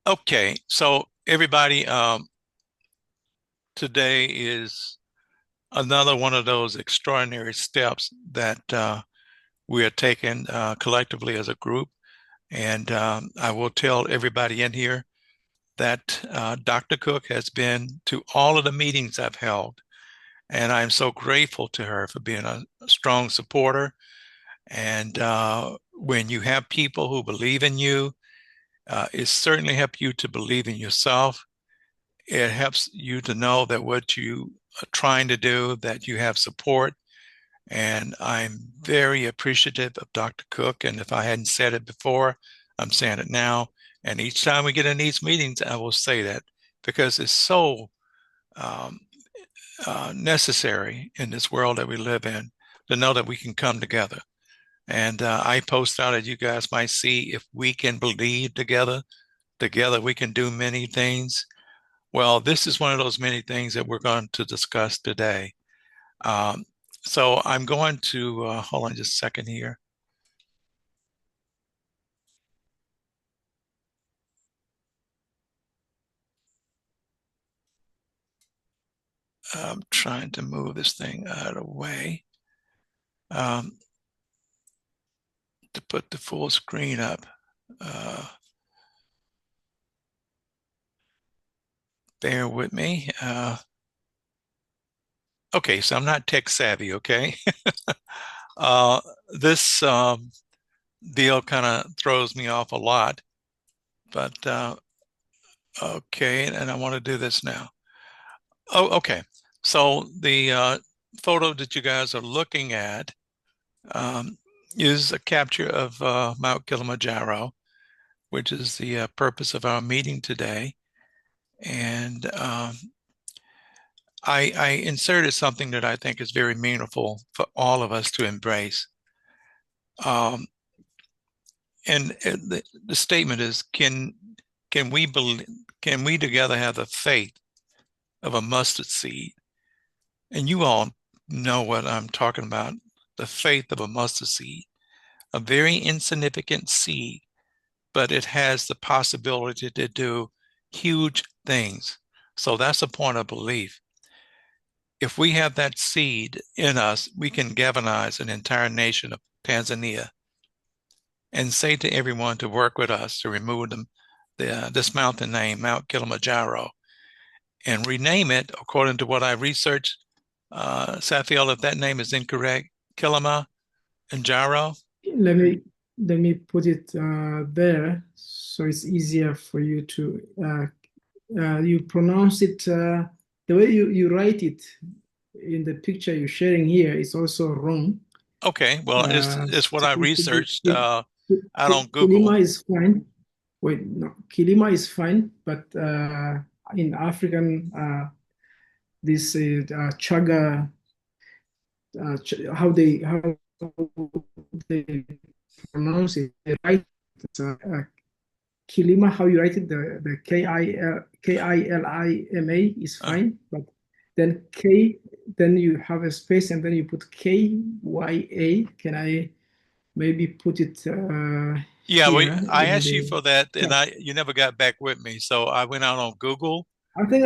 Okay, so everybody, today is another one of those extraordinary steps that we are taking collectively as a group. And I will tell everybody in here that Dr. Cook has been to all of the meetings I've held, and I'm so grateful to her for being a strong supporter. And when you have people who believe in you, it certainly helps you to believe in yourself. It helps you to know that what you are trying to do, that you have support. And I'm very appreciative of Dr. Cook. And if I hadn't said it before, I'm saying it now. And each time we get in these meetings, I will say that because it's so um, necessary in this world that we live in to know that we can come together. And I post out, as you guys might see, if we can believe together, together we can do many things. Well, this is one of those many things that we're going to discuss today. Um, so I'm going to hold on just a second here. I'm trying to move this thing out of the way um, to put the full screen up. Uh, Bear with me. Okay, so I'm not tech savvy, okay? uh, this deal kind of throws me off a lot, but okay, and I want to do this now. Oh, okay. So the photo that you guys are looking at um, is a capture of Mount Kilimanjaro, which is the purpose of our meeting today. And I inserted something that I think is very meaningful for all of us to embrace. Um, and the statement is, can we believe, can we together have the faith of a mustard seed? And you all know what I'm talking about, the faith of a mustard seed, a very insignificant seed, but it has the possibility to do huge things. So that's a point of belief. If we have that seed in us, we can galvanize an entire nation of Tanzania and say to everyone to work with us to remove this mountain name, Mount Kilimanjaro, and rename it according to what I researched. Safiel, if that name is incorrect, Kilimanjaro. Let me let me put it there so it's easier for you to you pronounce it the way you write it in the picture you're sharing here is also wrong. Okay, well, it's what So I it should be researched out on Kilima Google. is fine. Wait, no, Kilima is fine, but in African this Chaga how they pronounce it. They write it, Kilima, how you write it, the Kilima is Uh, fine, but then K, then you have a space and then you put Kya. Can I maybe put it yeah, here I in asked you the for that, and chat? you never got back with me, so I went out on Google. I think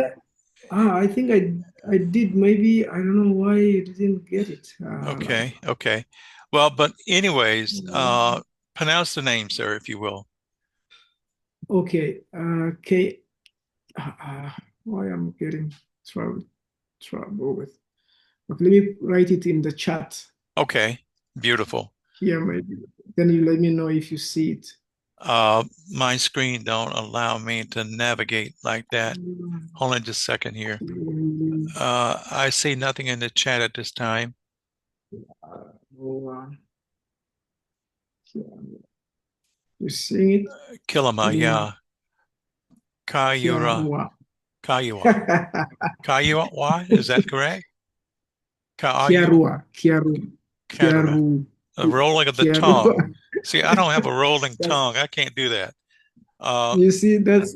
I think I did. Maybe I don't know why you didn't get it. Okay, okay. Well, but anyways, pronounce the name, sir, if you will. Okay, K. Why I'm getting trouble with. Okay, let me write it in the chat Okay, beautiful. here. Maybe then you let me know if you see it. My screen don't allow me to navigate like that. Hold on just a second here. I see nothing in the chat at this time. Oh, you seeing it? Kilima, Kilima, yeah. Kayura, Kiarua. Kayua. Kayua, why? Is that correct? Kayua, Kiarua, Kiaru, Kadura. Kiaru, A rolling of the tongue. Kiarua. See, I don't have a rolling That, tongue. I can't do that. Uh, you see that's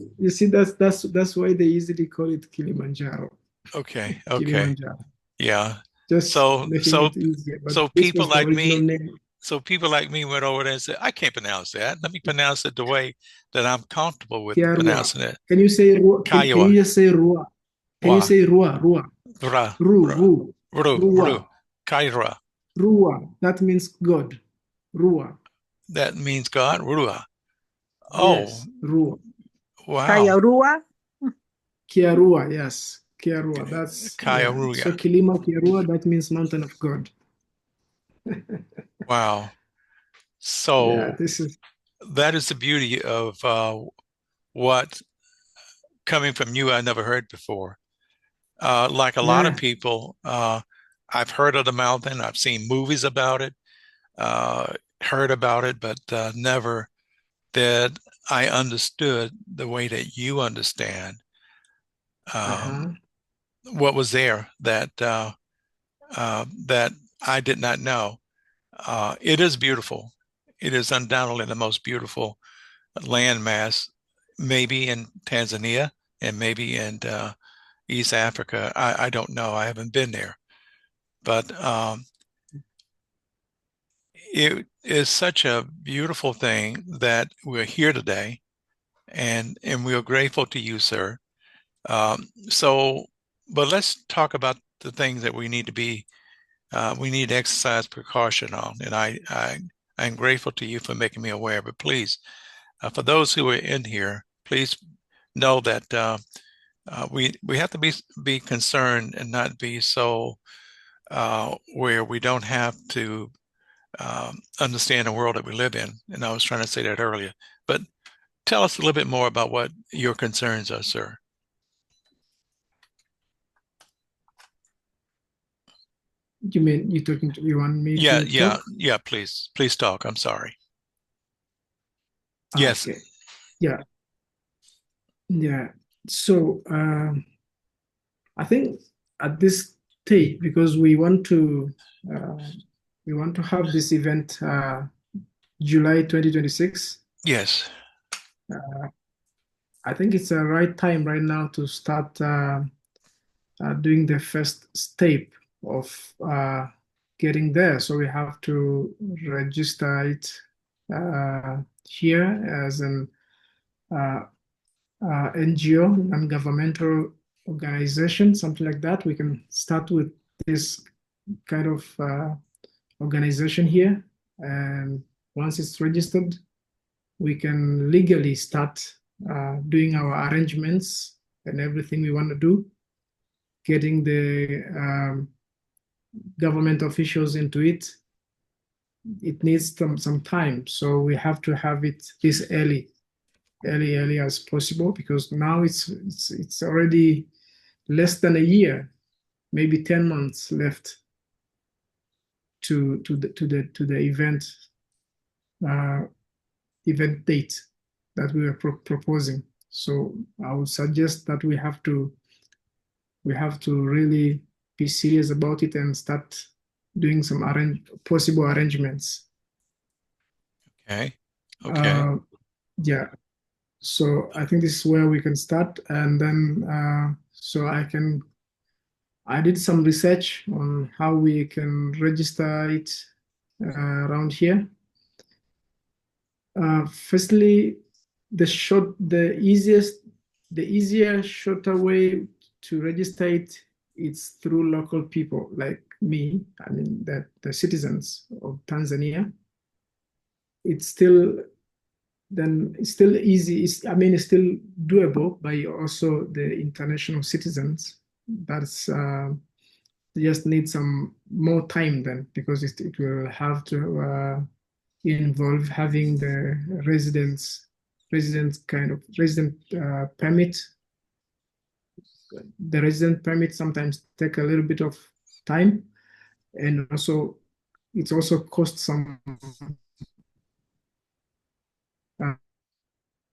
why they easily call it Kilimanjaro. okay, okay. Kilimanjaro. Yeah. Just So, making so, it easier. But so this people was the like original me, name. So people like me went over there and said, I can't pronounce that. Let me pronounce it the way that I'm comfortable with Kiarua. pronouncing it. Can you say Rua? Can Kiowa, you just say Rua? Can you wa, say Rua? Rua. ra, Ru. ra, Ru. ru, Rua. kaira. Rua. That means God. Rua. That means God, rua. Oh, Yes. Rua. wow. Kayarua. Kiarua. Yes. Kiarua. That's yeah. So Kaiaruya. Kilima Kiarua. That means mountain of God. Wow. Yeah. So This is that is the beauty of what coming from you I never heard before. Like a lot of yeah. people, I've heard of the mountain. I've seen movies about it, heard about it, but never that I understood the way that you understand Uh-huh. what was there that I did not know. It is beautiful. It is undoubtedly the most beautiful landmass, maybe in Tanzania and maybe in East Africa. I don't know. I haven't been there, but it is such a beautiful thing that we're here today, and we are grateful to you, sir. So, but let's talk about the things that we need to be. We need to exercise precaution on, and I'm grateful to you for making me aware. But please, for those who are in here, please know that we have to be concerned and not be so where we don't have to understand the world that we live in. And I was trying to say that earlier. But tell us a little bit more about what your concerns are, sir. You mean you want me Yeah, to yeah, talk? yeah. Please talk. I'm sorry. Yes. Okay. Yeah. Yeah. So I think at this stage, because uh, we want to have this event July 2026. Yes. I think it's the right time right now to start doing the first step of getting there. So we have to register it here as an uh, NGO, non-governmental organization, something like that. We can start with this kind of organization here. And once it's registered, we can legally start doing our arrangements and everything we want to do, getting the government officials into it. It needs some time. So we have to have it this early as possible, because now it's already less than a year, maybe 10 months left to the event date that we are proposing. So I would suggest that we have to really be serious about it and start doing some possible arrangements. Okay. Okay. Uh, yeah. So I think this is where we can start, and then I did some research on how we can register it around here. Firstly, the easier, shorter way to register it is through local people like me. I mean, the citizens of Tanzania. It's still It's still easy. It's still doable by also the international citizens. That's just need some more time then, because it will have to involve having the resident permit. The resident permit sometimes take a little bit of time, and also it also costs some uh,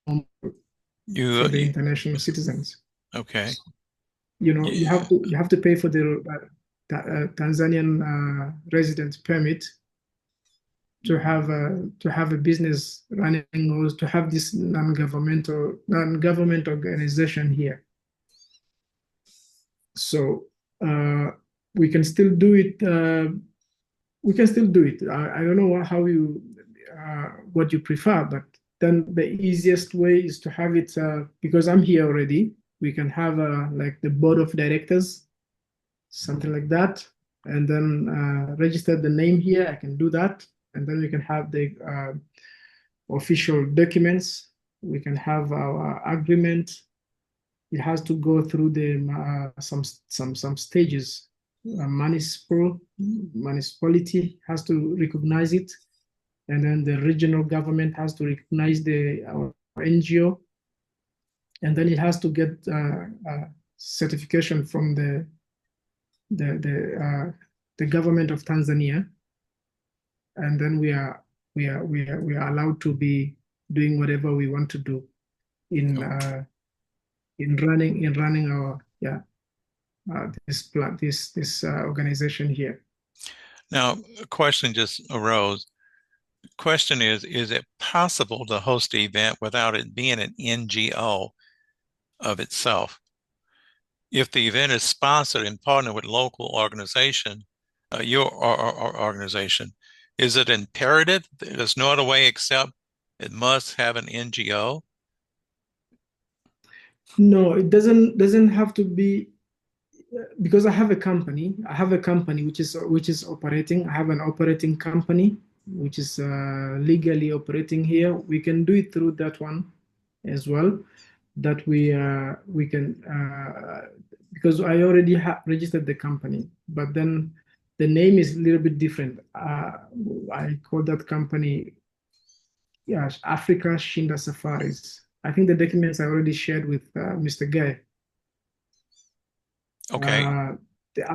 for the You international citizens. okay. You have to pay for the Tanzanian resident permit to have a business running, or to have this non-government organization here. So we can still do it we can still do it. I don't know how you what you prefer, but then the easiest way is to have it because I'm here already. We can have like the board of directors, something like that, and then register the name here. I can do that, and then we can have the official documents. We can have our agreement. It has to go through the some stages. Municipality has to recognize it, and then the regional government has to recognize our NGO, and then it has to get certification from the the, uh, the government of Tanzania, and then we are allowed to be doing whatever we want to do in running our this organization here. Now, a question just arose. The question is it possible to host the event without it being an NGO of itself? If the event is sponsored and partnered with local organization, your organization, is it imperative? There's no other way except it must have an NGO? No, it doesn't have to be because I have a company. I have a company which is operating. I have an operating company which is legally operating here. We can do it through that one as well. That we can because I already have registered the company, but then the name is a little bit different. I call that company, yeah, Africa Shinda Safaris. I think the documents I already shared with Mr. Guy. Okay. The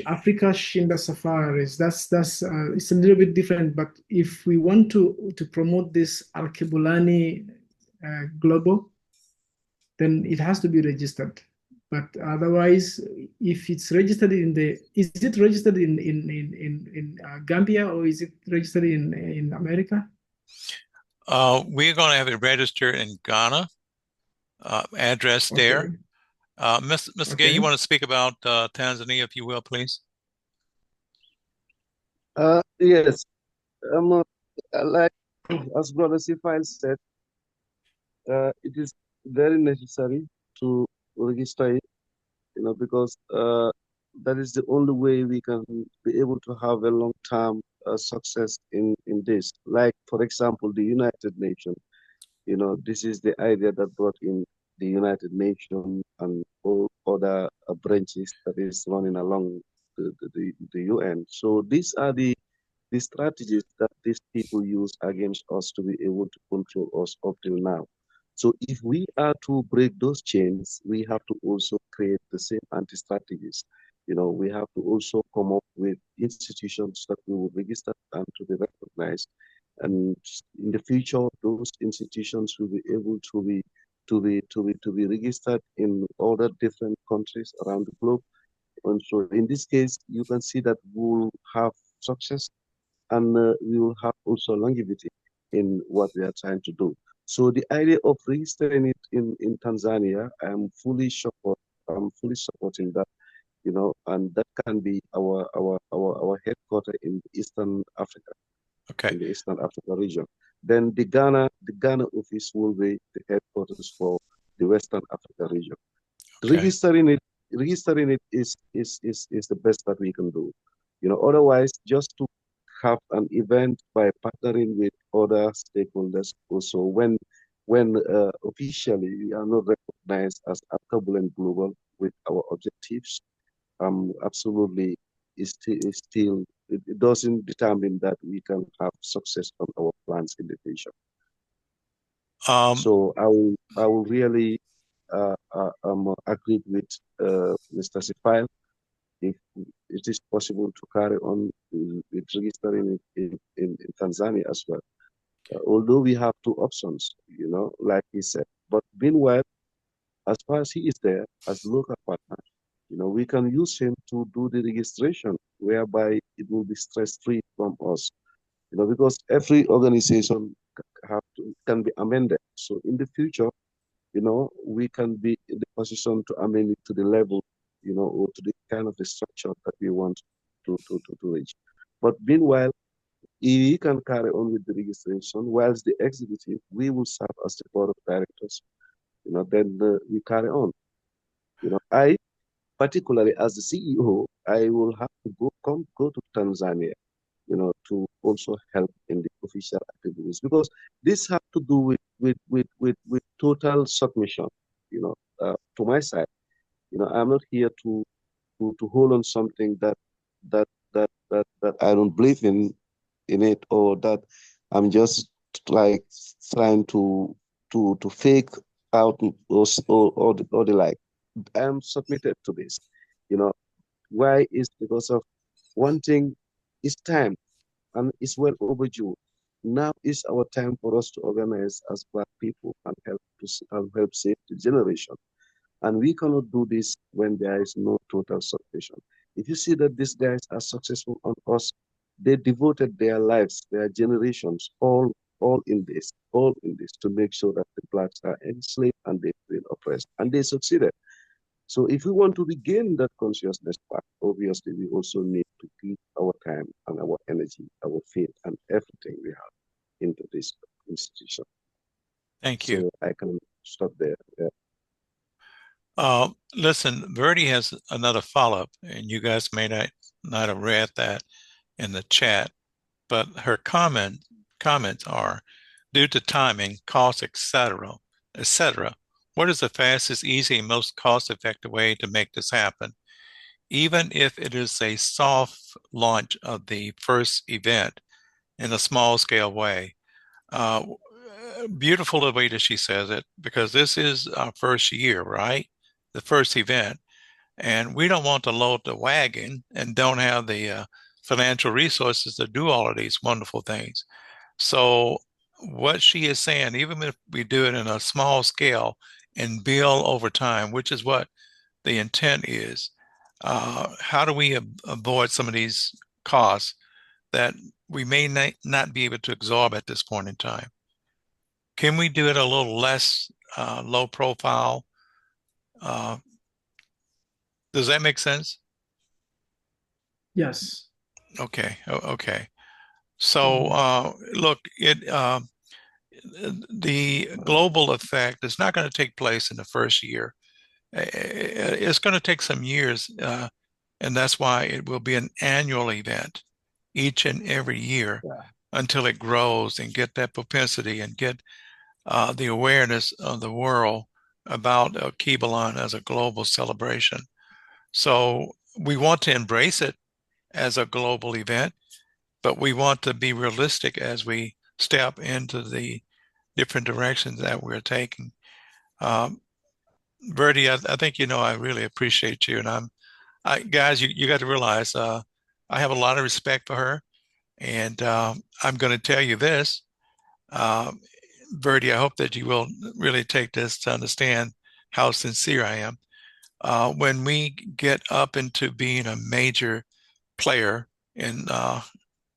Africa Shinda Safaris. That's it's a little bit different. But if we want to promote this Al-Kibulani Global, then it has to be registered. But otherwise, if it's registered is it registered in Gambia, or is it registered in America? We're going to have it registered in Ghana, address there. Okay. Mr. Gay, you Okay. want to speak about Tanzania, if you will, please? Yes, like as Brother Sifile said, it is very necessary to register it, because that is the only way we can be able to have a long-term success in this. Like, for example, the United Nations. This is the idea that brought in the United Nations and all other branches that is running along the UN. So these are the strategies that these people use against us to be able to control us up till now. So if we are to break those chains, we have to also create the same anti-strategies. We have to also come up with institutions that we will register and to be recognized. And in the future, those institutions will be able to be registered in other different countries around the globe. And so in this case, you can see that we'll have success, and we will have also longevity in what we are trying to do. So the idea of registering it in Tanzania, I'm fully supporting that, and that can be our headquarters in Eastern Africa, Okay. in the Eastern Africa region. Then the Ghana office will be the headquarters for the Western Africa region. Okay. Registering it is the best that we can do. Otherwise, just to have an event by partnering with other stakeholders also when officially we are not recognized as applicable and global with our objectives, absolutely it doesn't determine that we can have success on our plans in the future. Um, So I will really agree with Mr. Sifile if it is possible to carry on with registering in Tanzania as well. Although we have two options, like he said. But meanwhile, as far as he is there as local partner, we can use him to do the registration, whereby it will be stress-free from us. Because every organization can be amended. So in the future, we can be in the position to amend it to the level, or to the kind of the structure that we want to reach. But meanwhile, he can carry on with the registration, whilst the executive, we will serve as the board of directors. Then we carry on. I particularly as the CEO, I will have to go to Tanzania, to also help in the official activities because this have to do with total submission, to my side. I'm not here to hold on something that that I don't believe in it, or that I'm just like trying to fake out, or the like. I'm submitted to this. You know, why is because of one thing is time, and it's well overdue. Now is our time for us to organize as Black people and and help save the generation. And we cannot do this when there is no total submission. If you see that these guys are successful on us, they devoted their lives, their generations, all in this to make sure that the blacks are enslaved and they feel oppressed. And they succeeded. So if we want to regain that consciousness back, obviously we also need to give our time and our energy, our faith, and everything we have into this institution. Thank you. So I can stop there. Yeah. Listen, Verdi has another follow-up, and you guys may not have read that in the chat, but her comments are due to timing, cost, etc. What is the fastest, easy, and most cost-effective way to make this happen? Even if it is a soft launch of the first event in a small scale way. Uh, Beautiful the way that she says it, because this is our first year, right? The first event. And we don't want to load the wagon and don't have the financial resources to do all of these wonderful things. So what she is saying, even if we do it in a small scale and build over time, which is what the intent is, how do we avoid some of these costs that we may not be able to absorb at this point in time? Can we do it a little less low profile? Does that make sense? Yes. Okay. Okay. So look, the global effect is not going to take place in the first year. It's going to take some years, and that's why it will be an annual event each and every year until it grows and get that propensity and get the awareness of the world about Kibalan as a global celebration. So we want to embrace it as a global event, but we want to be realistic as we step into the different directions that we're taking. Verdi, I think I really appreciate you, and guys, you got to realize I have a lot of respect for her, and I'm going to tell you this, Verdi. I hope that you will really take this to understand how sincere I am. When we get up into being a major player in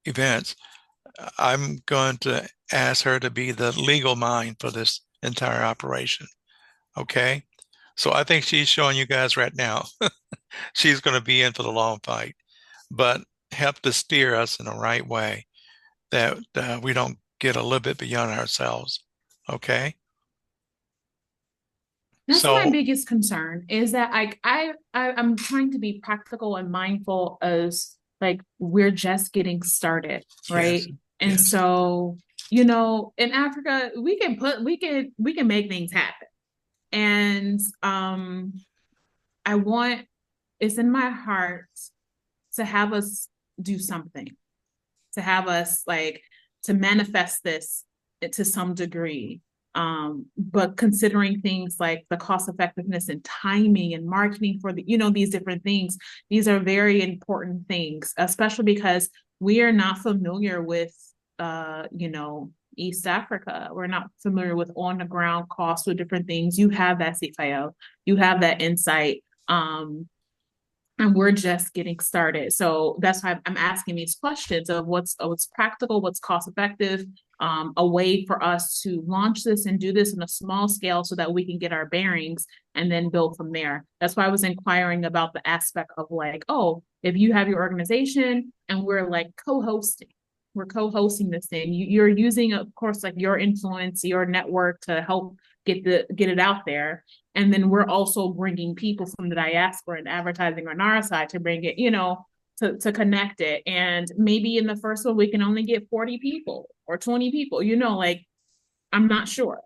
events, I'm going to ask her to be the legal mind for this entire operation. Okay? So I think she's showing you guys right now she's going to be in for the long fight, but help to steer us in the right way that we don't get a little bit beyond ourselves. Okay? That's So my biggest concern is that I'm trying to be practical and mindful as like we're just getting started, right? yes, And yes. so, in Africa, we can make things happen. And it's in my heart to have us do something, to have us to manifest this to some degree. But considering things like the cost effectiveness and timing and marketing for these different things, these are very important things, especially because we are not familiar with, East Africa. We're not familiar with on the ground costs with different things. You have that CFIO, you have that insight. and we're just getting started. So that's why I'm asking these questions of what's practical, what's cost effective, a way for us to launch this and do this in a small scale so that we can get our bearings and then build from there. That's why I was inquiring about the aspect of like, oh, if you have your organization and we're like we're co-hosting this thing. You're using, of course, like your influence, your network to help get it out there. And then we're also bringing people from the diaspora and advertising on our side to bring it, to connect it. And maybe in the first one, we can only get 40 people or 20 people, like, I'm not sure.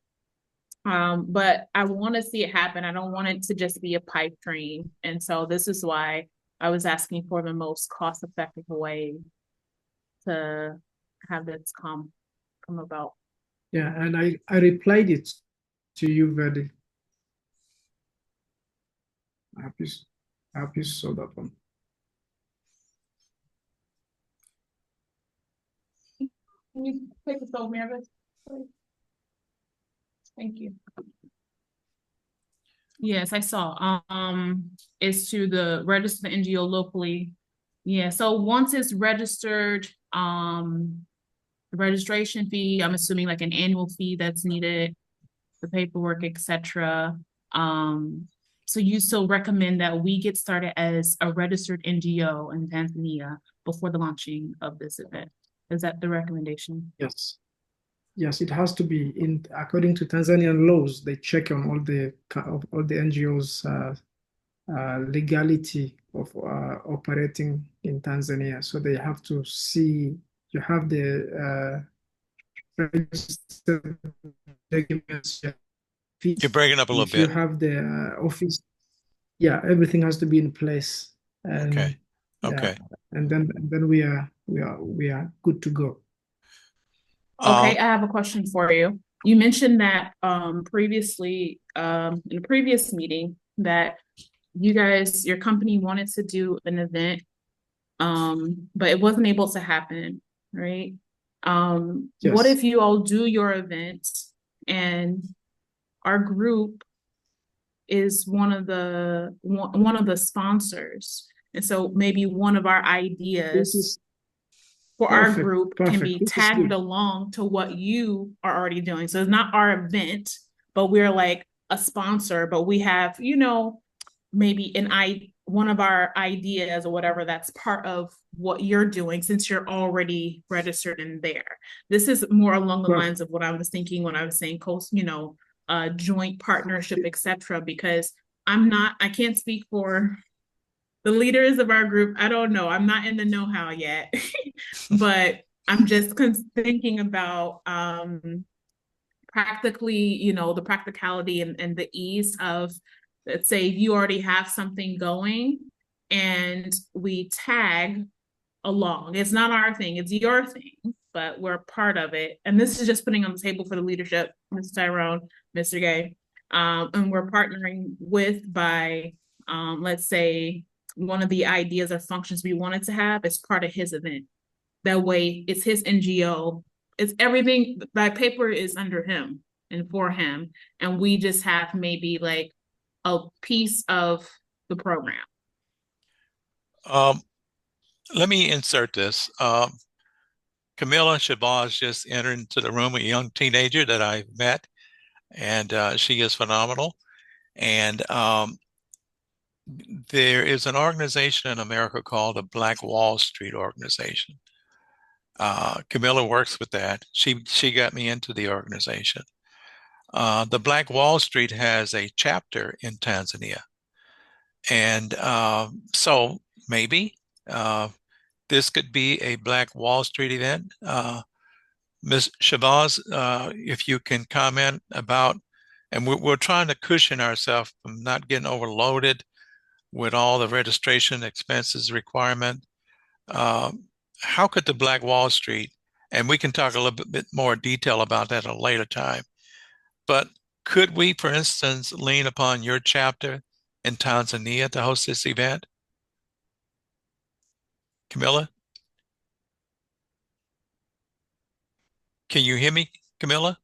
But I want to see it happen. I don't want it to just be a pipe dream. And so this is why I was asking for the most cost-effective way to have this come about. Yeah, and I replied it to you very happy saw that one. Can you take this over, Meredith? Thank you. Yes, I saw. It's to the register the NGO locally. Yeah, so once it's registered, the registration fee, I'm assuming like an annual fee that's needed, the paperwork, etc. So you still recommend that we get started as a registered NGO in Tanzania before the launching of this event? Is that the recommendation? Yes. Yes, it has to be according to Tanzanian laws. They check on all the NGOs' legality of operating in Tanzania. So they have to see you have the registered documents. You're breaking up a little If you bit. have the office, yeah, everything has to be in place. And, Okay. yeah, Okay. and then we are good to go. Okay, I have a question for you. You mentioned that previously in a previous meeting that your company wanted to do an event, but it wasn't able to happen, right? What Yes. if you all do your event and our group is one of the sponsors, and so maybe one of our This ideas is for our perfect. group can Perfect. be This is tagged good. along to what you are already doing. So it's not our event, but we're like a sponsor, but we have, maybe one of our ideas or whatever that's part of what you're doing since you're already registered in there. This is more along the Perfect. lines of what I was thinking when I was saying joint partnership, etc. Because I can't speak for the leaders of our group. I don't know. I'm not in the know-how yet, but I'm just thinking about practically, the practicality and the ease of, let's say you already have something going and we tag along. It's not our thing, it's your thing, but we're part of it. And this is just putting on the table for the leadership, Mr. Tyrone, Mr. Gay. And we're partnering by, let's say, one of the ideas or functions we wanted to have is part of his event. That way, it's his NGO. It's everything. That paper is under him and for him, and we just have maybe like a piece of the program. Let me insert this. Camilla Shabazz just entered into the room, a young teenager that I met, and she is phenomenal. And there is an organization in America called the Black Wall Street Organization. Camilla works with that. She got me into the organization. The Black Wall Street has a chapter in Tanzania. And so maybe this could be a Black Wall Street event. Ms. Shabazz, if you can comment about, and we're trying to cushion ourselves from not getting overloaded with all the registration expenses requirement. How could the Black Wall Street, and we can talk a little bit more detail about that at a later time, but could we, for instance, lean upon your chapter in Tanzania to host this event? Camilla? Can you hear me, Camilla?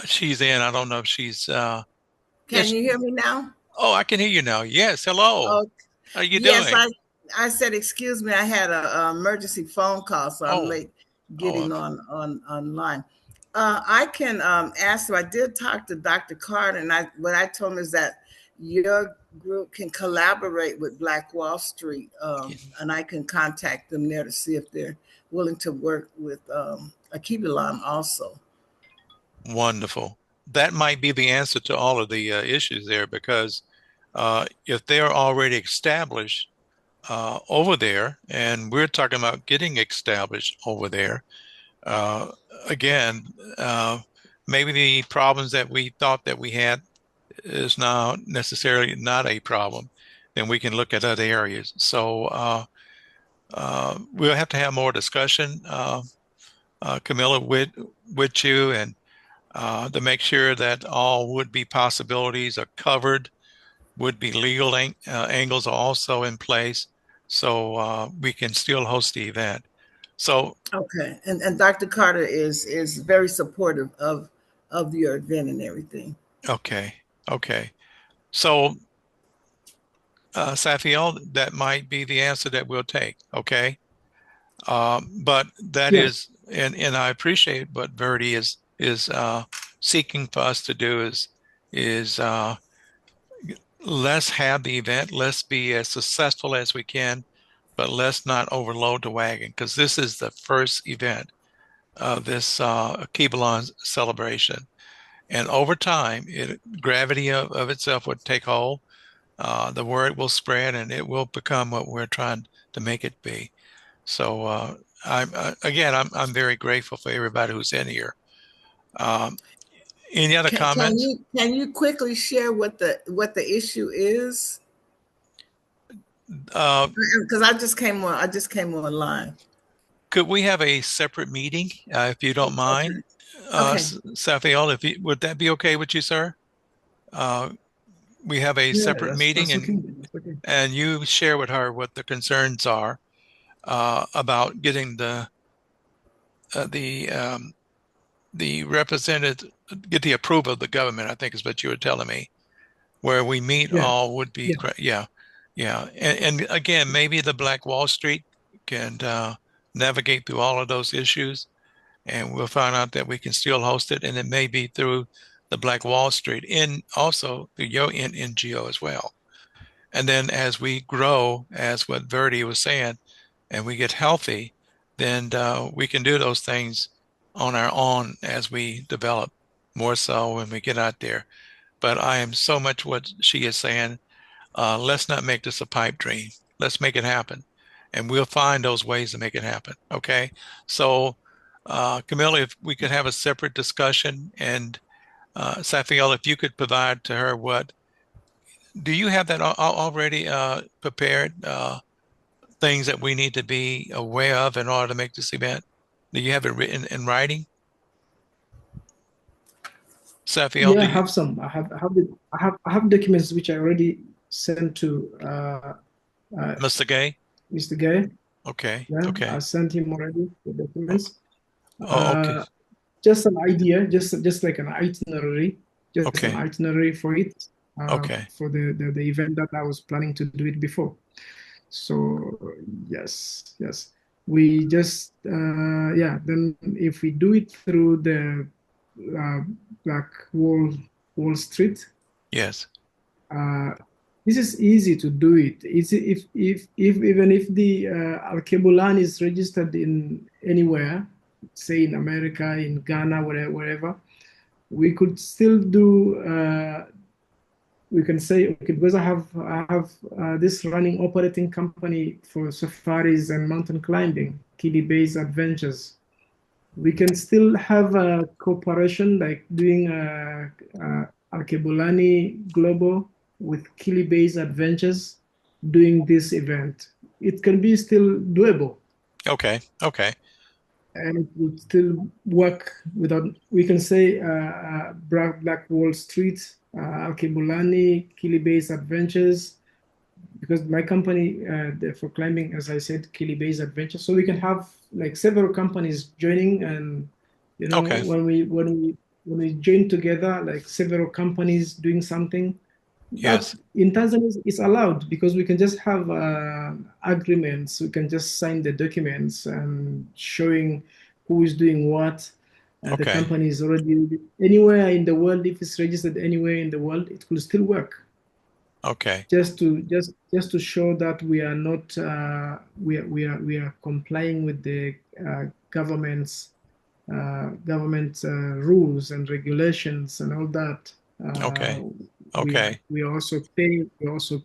She's in. I don't know if she's Can Yes. you hear me now? Oh, I can hear you now. Yes. Hello. Oh, How you yes. doing? I said, excuse me. I had a emergency phone call, so I'm Oh, late oh, getting on online. I can ask you. I did talk to Dr. Carter, and what I told him is that your group can collaborate with Black Wall Street, and I can contact them there to see if they're willing to work with Akibalan also. wonderful. That might be the answer to all of the issues there, because if they're already established over there, and we're talking about getting established over there, uh, again, maybe the problems that we thought that we had is now necessarily not a problem, then we can look at other areas. So we'll have to have more discussion, Camilla, with you, and to make sure that all would-be possibilities are covered, would-be legal angles are also in place, so we can still host the event. So, Okay, and Dr. Carter is very supportive of your event and everything. okay, okay. So, Safiel, that might be the answer that we'll take, okay? But that Yeah. is, and I appreciate what Verdi is seeking for us to do is let's have the event, let's be as successful as we can, but let's not overload the wagon, because this is the first event of this Kibalon celebration. And over time, gravity of itself would take hold. The word will spread, and it will become what we're trying to make it be. So I'm very grateful for everybody who's in here. Any other comments? Can you quickly share what the issue is? Because I just came online. Could we have a separate meeting, if you don't mind? Okay. Safiel, would that be okay with you, sir? We have a Yeah, separate meeting, that's okay. That's okay. and you share with her what the concerns are about getting the representative, get the approval of the government, I think is what you were telling me, where we meet Yeah. all would be, Yeah. yeah. And again, maybe the Black Wall Street can navigate through all of those issues, and we'll find out that we can still host it, and it may be through the Black Wall Street and also through your NGO as well. And then as we grow, as what Verdi was saying, and we get healthy, then we can do those things on our own as we develop more so when we get out there. But I am so much what she is saying. Let's not make this a pipe dream. Let's make it happen. And we'll find those ways to make it happen. Okay. So, Camilla, if we could have a separate discussion, and Safiel, if you could provide to her do you have that already prepared? Things that we need to be aware of in order to make this event? Do you have it written in writing? Safiel, Yeah, I have some. I have documents which I already sent to Mr. Gay? Mr. Gay. Okay. Yeah, Okay. I sent him already the documents. Okay. Just an idea, just like an itinerary, just Okay. an itinerary for it. Okay. For the event that I was planning to do it before. So yes. We just then if we do it through the Black Wall Street, Yes. this is easy to do it. It's if even if the Al-Kebulan is registered in anywhere, say in America, in Ghana, wherever, we could still do. We can say, okay, because I have this running operating company for safaris and mountain climbing, Kili Base Adventures. We can still have a cooperation, like doing Al-Kebulani Global with Kili Base Adventures, doing this event. It can be still doable. Okay. Okay. And it would still work without, we can say Black Wall Street, Al-Kebulani, Kili Base Adventures, because my company for climbing, as I said, Kili Base Adventures. So we can have like several companies joining, and Okay. when we when we join together, like several companies doing something, Yes. that in Tanzania is allowed because we can just have agreements. We can just sign the documents and showing who is doing what. The Okay. company is already anywhere in the world. If it's registered anywhere in the world, it will still work. Okay. Just to show that we are not we are complying with the government's rules and regulations and all that. Okay. We are Okay. we're also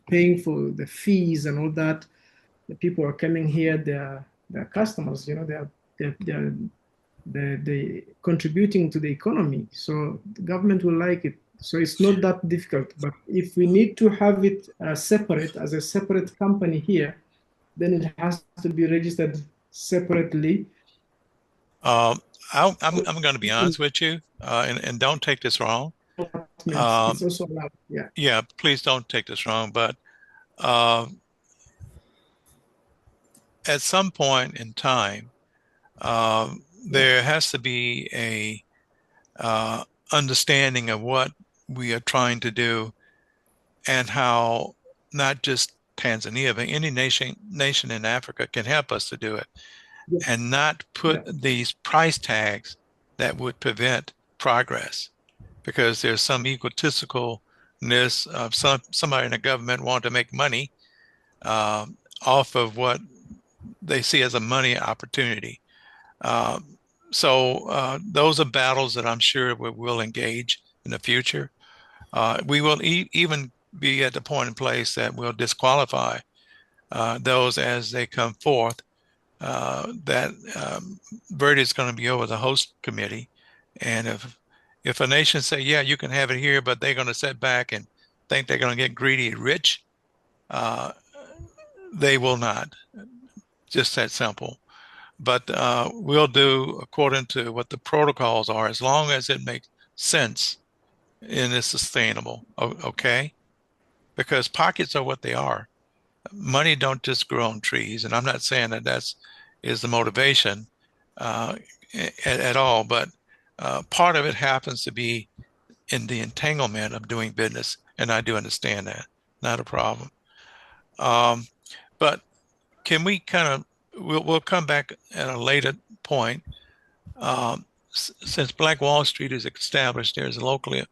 paying for the fees and all that. The people are coming here, they're customers, you know, they're contributing to the economy. So the government will like it. So it's not that difficult. But if we need to have it separate as a separate company here, then it has to be registered separately. I'm going to be honest with you, and don't take this wrong. It's also allowed. Yeah. Yeah, please don't take this wrong, but uh, at some point in time, there has to be a understanding of what we are trying to do and how not just Tanzania, but any nation in Africa can help us to do it, Yeah. and not put these price tags that would prevent progress, because there's some egotisticalness of somebody in the government wanting to make money off of what they see as a money opportunity. So those are battles that I'm sure we will engage in the future. We will even be at the point in place that we'll disqualify those as they come forth. That verdict is going to be over the host committee, and if a nation say, yeah, you can have it here, but they're going to sit back and think they're going to get greedy and rich, they will not. Just that simple. But we'll do according to what the protocols are, as long as it makes sense and is sustainable. Okay? Because pockets are what they are. Money don't just grow on trees, and I'm not saying that is the motivation at all, but part of it happens to be in the entanglement of doing business, and I do understand that. Not a problem. But can we kind of we'll come back at a later point. Since Black Wall Street is established, there's locally.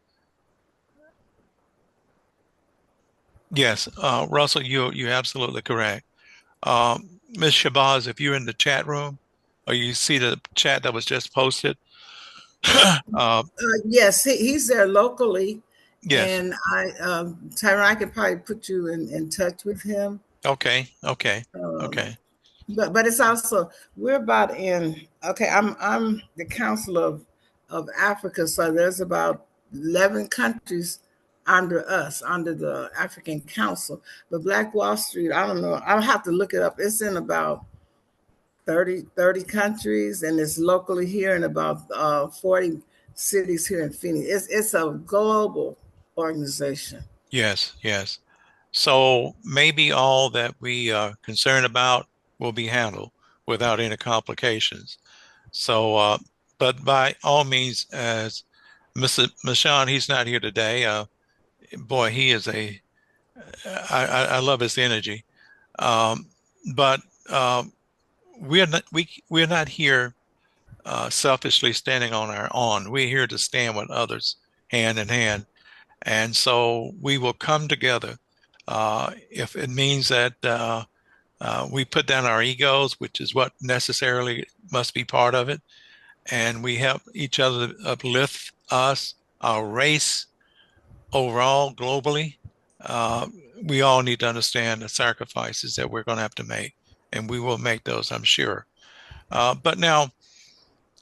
Yes, Russell, you're absolutely correct. Ms. Shabazz, if you're in the chat room or you see the chat that was just posted, Yes, he's there locally. yes. And Tyron, I could probably put you in touch with him. Okay. But it's also, we're about okay, I'm the Council of Africa, so there's about 11 countries under us, under the African Council. But Black Wall Street, I don't know, I'll have to look it up. It's in about 30 countries, and it's locally here in about 40 cities here in Phoenix. It's a global organization. Yes. So maybe all that we are concerned about will be handled without any complications. So, but by all means, as Mr. Mashawn, he's not here today. Boy, he is I love his energy. But we're not here selfishly standing on our own. We're here to stand with others hand in hand. And so we will come together if it means that we put down our egos, which is what necessarily must be part of it, and we help each other uplift us, our race overall, globally. We all need to understand the sacrifices that we're going to have to make, and we will make those, I'm sure. But now,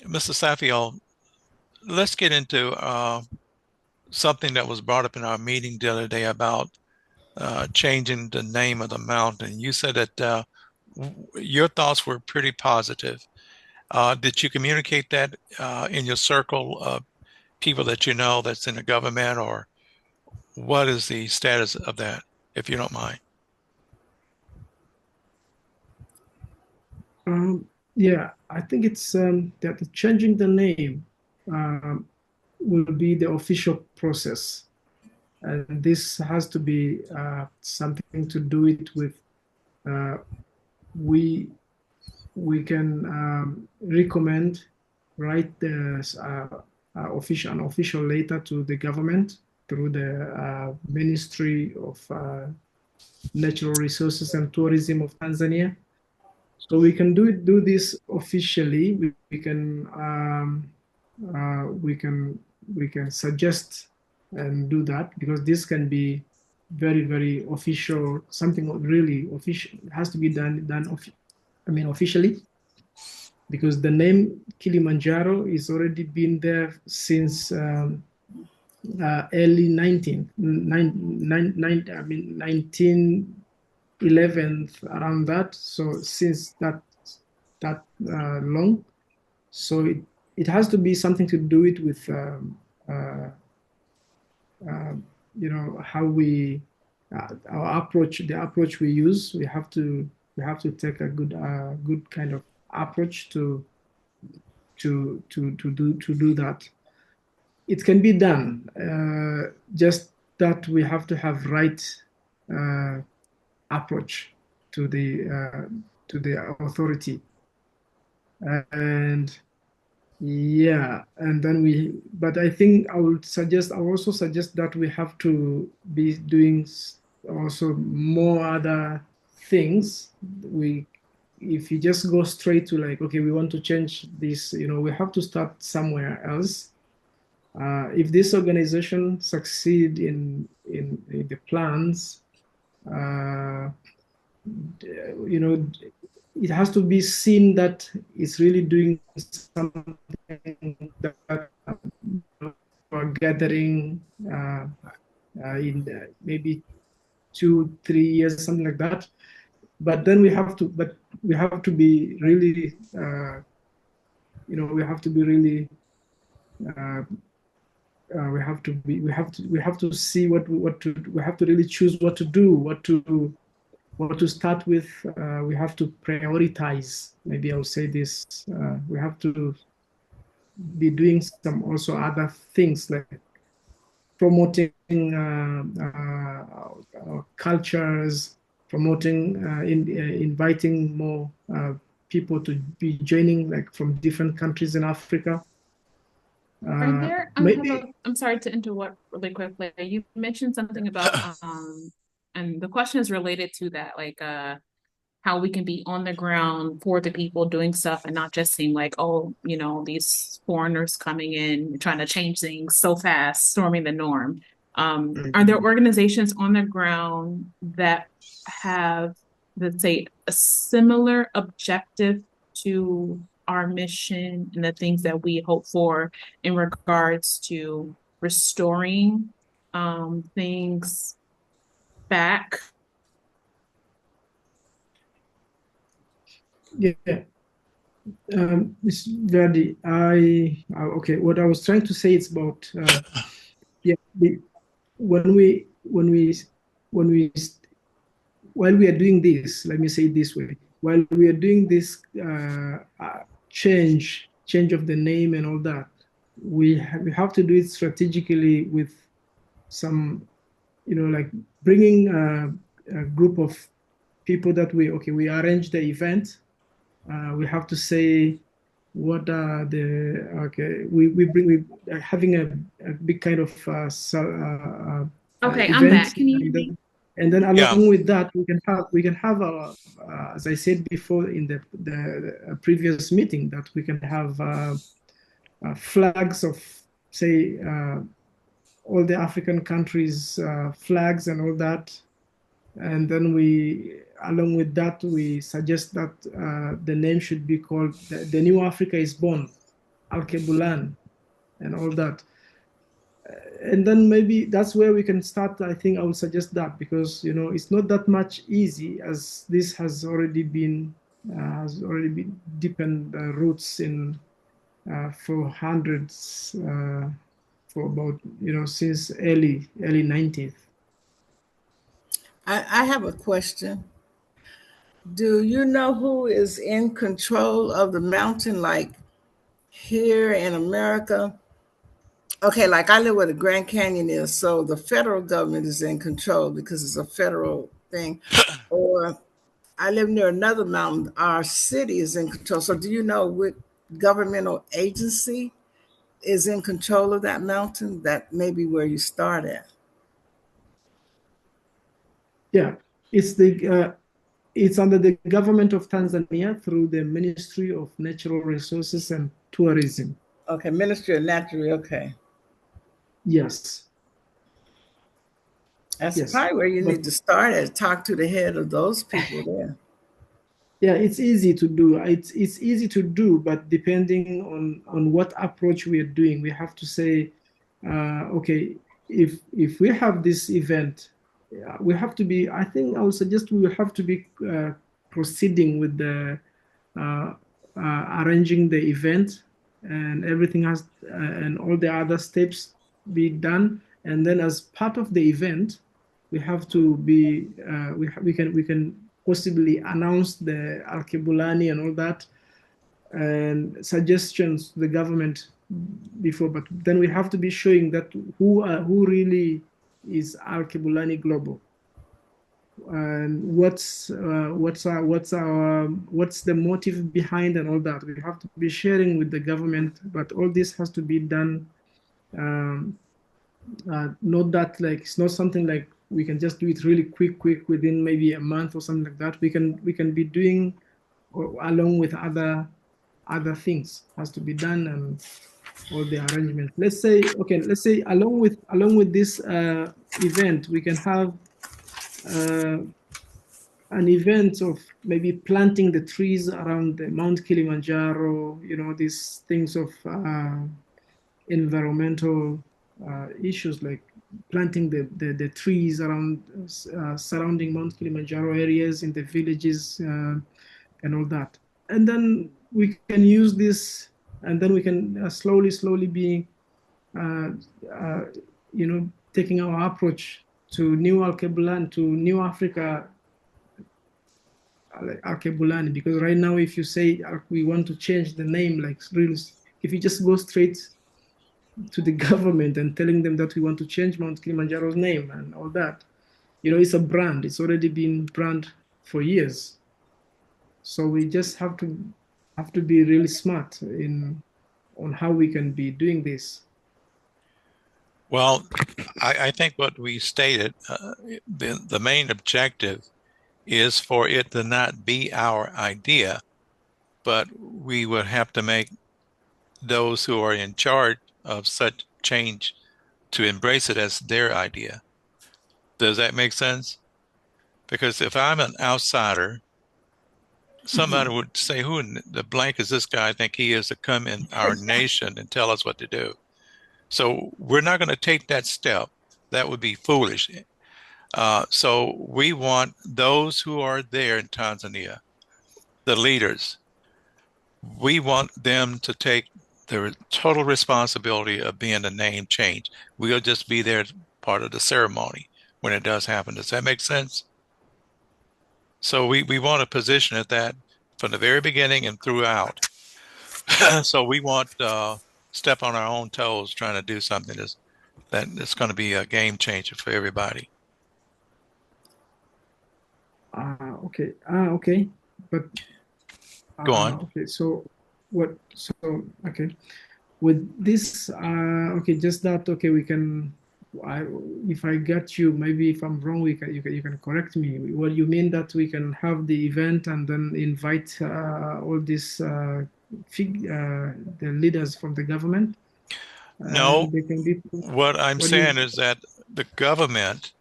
Mr. Safiel, let's get into something that was brought up in our meeting the other day about changing the name of the mountain. You said that your thoughts were pretty positive. Did you communicate that in your circle of people that you know that's in the government, or what is the status of that, if you don't mind? Yeah, I think it's that changing the name will be the official process. And this has to be something to do it with, we can recommend, write the an official letter to the government through the Ministry of Natural Resources and Tourism of Tanzania. So we can do this officially. We can suggest and do that, because this can be very, very official, something really official. It has to be done officially, because the name Kilimanjaro is already been there since early 1911, around that. So since that long, so it has to be something to do it with how we our approach, the approach we use. We have to take a good kind of approach to do that. It can be done, just that we have to have right approach to the authority. And yeah, and then but I think I will also suggest that we have to be doing also more other things. If you just go straight to like, okay, we want to change this, we have to start somewhere else. If this organization succeed in the plans, it has to be seen that it's really doing something that we're gathering in maybe 2-3 years, something like that. But then we have to be really, we have to be really, we have to see we have to really choose what to do, what to start with. We have to prioritize. Maybe I'll say this. We have to be doing some also other things, like promoting our cultures, promoting, inviting more people to be joining, like from different countries in Africa. Are there, I'm sorry to interrupt really quickly. You mentioned something about, and the question is related to that, like how we can be on the ground for the people doing stuff and not just seem like, oh, these foreigners coming in, trying to change things so fast, storming the norm. Are there organizations on the ground that have, let's say, a similar objective to our mission and the things that we hope for in regards to restoring things back? Yeah. Ms. Verdi, okay, what I was trying to say is about when we while we are doing this, let me say it this way, while we are doing this change of the name and all that, we have to do it strategically with some, like bringing a group of people that we arrange the event. We have to say what are we having a big kind of okay, event. I'm back. Can you hear me? And then along with that, we can have our, as I said before in the previous meeting, that we can have flags of, say, all the African countries' flags and all that. And then along with that, we suggest that the name should be called the New Africa is Born, Al-Kebulan, and all that. And then maybe that's where we can start. I think I would suggest that, because it's not that much easy, as this has already been deepened roots in for hundreds, for about since early 90s. I have a question. Do you know who is in control of the mountain? Like here in America, Okay, like I live where the Grand Canyon is, so the federal government is in control because it's a federal thing. Or I live near another mountain, our city is in control. So do you know what governmental agency is in control of that mountain? That may be where you start at. Yeah, it's under the government of Tanzania through the Ministry of Natural Resources and Tourism. Okay, Ministry of Natural, okay. Yes. That's Yes, probably where you but need to start at, talk to the head of those people there. yeah, it's easy to do. It's easy to do, but depending on what approach we are doing, we have to say, okay, if we have this event, we have to be. I think I would suggest we will have to be proceeding with the uh, arranging the event, and everything has and all the other steps be done, and then as part of the event, we have to be we can possibly announce the Alkebulani and all that and suggestions to the government before, but then we have to be showing that who really is Alkebulani Global and what's the motive behind and all that. We have to be sharing with the government, but all this has to be done. Not that like it's not something like we can just do it really quick within maybe a month or something like that. We can be doing along with other things has to be done and all the arrangement. Let's say along with this event, we can have an event of maybe planting the trees around the Mount Kilimanjaro, these things of environmental issues like planting the trees around surrounding Mount Kilimanjaro areas in the villages and all that. And then we can use this, and then we can slowly be, taking our approach to New Alkebulan, to New Africa Alkebulani, because right now, if you say we want to change the name, like really, if you just go straight to the government and telling them that we want to change Mount Kilimanjaro's name and all that, it's a brand. It's already been brand for years. So we just have to be really smart on how we can be doing this. Well, I think what we stated, the main objective is for it to not be our idea, but we would have to make those who are in charge of such change to embrace it as their idea. Does that make sense? Because if I'm an outsider, somebody would say, who in the blank is this guy think he is to come in our nation and tell us what to do? So we're not going to take that step. That would be foolish. So we want those who are there in Tanzania, the leaders, we want them to take the total responsibility of being the name change. We'll just be there part of the ceremony when it does happen. Does that make sense? So we want to position it that from the very beginning and throughout. So we want step on our own toes trying to do something that's going to be a game changer for everybody. Okay, but Go on. okay, so okay, with this okay, just that, okay, we can, if I get you, maybe if I'm wrong, you can correct me. Well, you mean that we can have the event and then invite all these the leaders from the government? No, they can be, what I'm saying is that the government,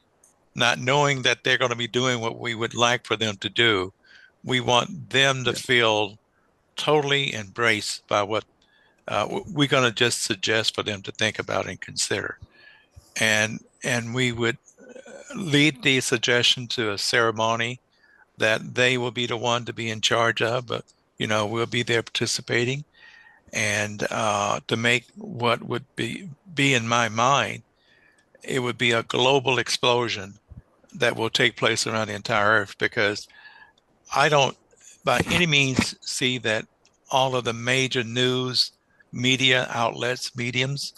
not knowing that they're going to be doing what we would like for them to do, we want them to feel totally embraced by what we're going to just suggest for them to think about and consider. And we would lead the suggestion to a ceremony that they will be the one to be in charge of, but we'll be there participating, and to make what would be in my mind, it would be a global explosion that will take place around the entire earth, because I don't by any means see that all of the major news media outlets, mediums,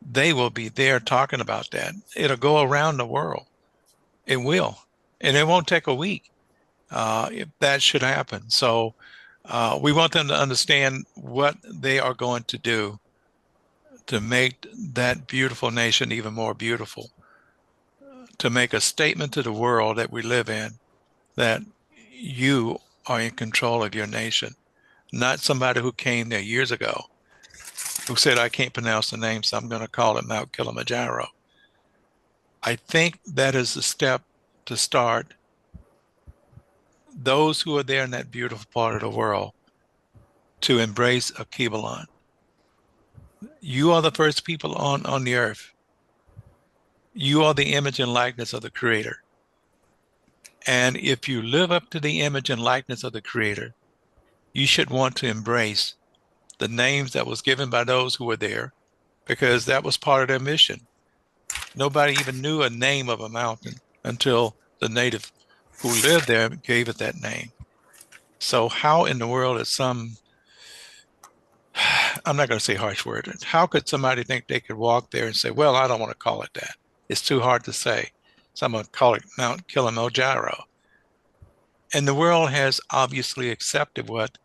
they will be there talking about that. It'll go around the world. It will. And it won't take a week if that should happen. So we want them to understand what they are going to do to make that beautiful nation even more beautiful, to make a statement to the world that we live in that you are in control of your nation, not somebody who came there years ago who said, I can't pronounce the name, so I'm going to call it Mount Kilimangjaro. I think that is the step to start those who are there in that beautiful part of the world to embrace a Kibalan. You are the first people on the earth. You are the image and likeness of the Creator. And if you live up to the image and likeness of the Creator, you should want to embrace the names that was given by those who were there, because that was part of their mission. Nobody even knew a name of a mountain until the native who lived there gave it that name. So how in the world is I'm not going to say harsh word. How could somebody think they could walk there and say, well, I don't want to call it that. It's too hard to say. So I'm going to call it Mount Kilimanjaro. And the world has obviously accepted what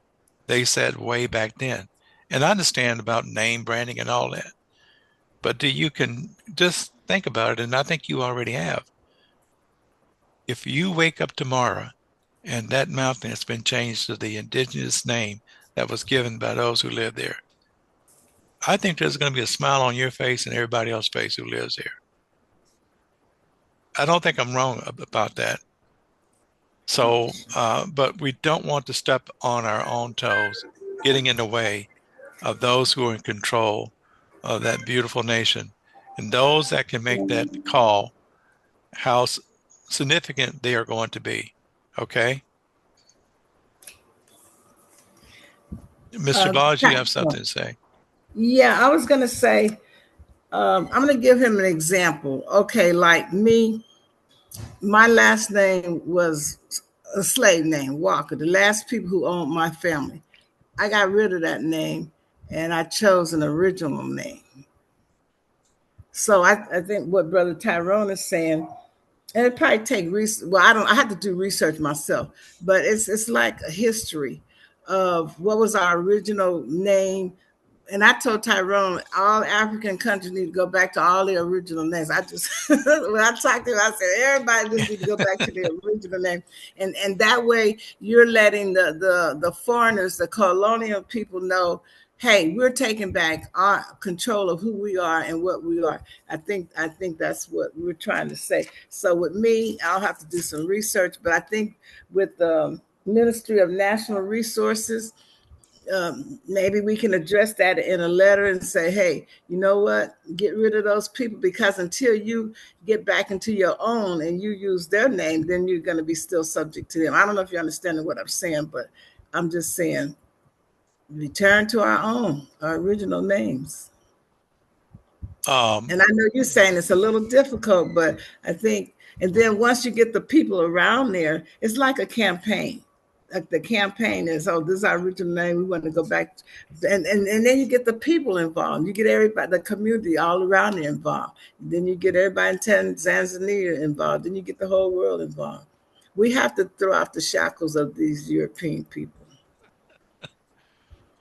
they said way back then. And I understand about name branding and all that. But you can just think about it, and I think you already have. If you wake up tomorrow and that mountain has been changed to the indigenous name that was given by those who live there, I think there's going to be a smile on your face and everybody else's face who lives there. I don't think I'm wrong about that. So, but we don't want to step on our own toes, getting in the way of those who are in control of that beautiful nation, and those that can make that call, how significant they are going to be. Okay? Mr. Boggs, you have something to say. Yeah, I was going to say, I'm going to give him an example. Okay, like me, my last name was a slave name, Walker, the last people who owned my family. I got rid of that name and I chose an original name. So I think what Brother Tyrone is saying, and it probably take research. Well, I had to do research myself, but it's like a history of what was our original name. And I told Tyrone all African countries need to go back to all their original names. I just when I talked to him, I said everybody just need to go back to their original name, and that way you're letting the foreigners, the colonial people know, hey, we're taking back our control of who we are and what we are. I think that's what we're trying to say. So with me, I'll have to do some research, but I think with the Ministry of National Resources, maybe we can address that in a letter and say, hey, you know what, get rid of those people, because until you get back into your own and you use their name, then you're going to be still subject to them. I don't know if you're understanding what I'm saying, but I'm just saying return to our original names. And I know you're saying it's a little difficult, but I think, and then once you get the people around there, it's like a campaign. Like the campaign is, oh, this is our original name, we want to go back. And then you get the people involved. You get everybody, the community all around there involved. Then you get everybody in Tanzania involved. Then you get the whole world involved. We have to throw out the shackles of these European people.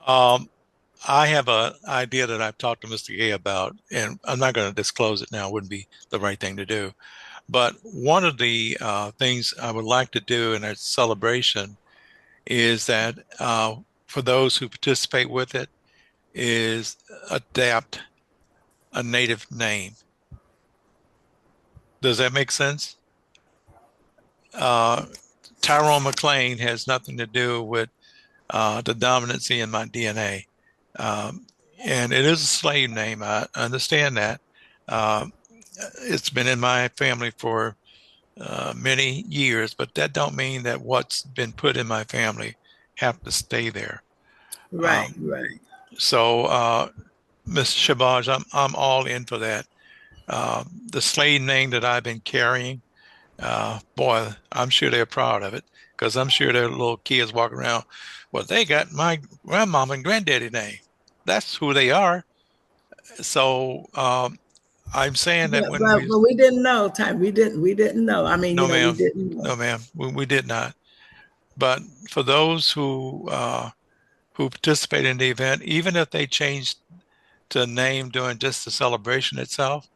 I have an idea that I've talked to Mr. Gay about, and I'm not going to disclose it now. It wouldn't be the right thing to do. But one of the things I would like to do in a celebration is that for those who participate with it, is adapt a native name. Does that make sense? Tyrone McLean has nothing to do with the dominancy in my DNA. And it is a slave name. I understand that. It's been in my family for many years, but that don't mean that what's been put in my family have to stay there. Right. So, Ms. Shabazz, I'm all in for that. The slave name that I've been carrying, boy, I'm sure they're proud of it, because I'm sure their little kids walk around, well, they got my grandmama and granddaddy name. That's who they are. So I'm saying that when But we didn't know, Ty. We didn't know. I mean, no, we ma'am, didn't know. no, ma'am, we did not. But for those who participate in the event, even if they changed to name during just the celebration itself,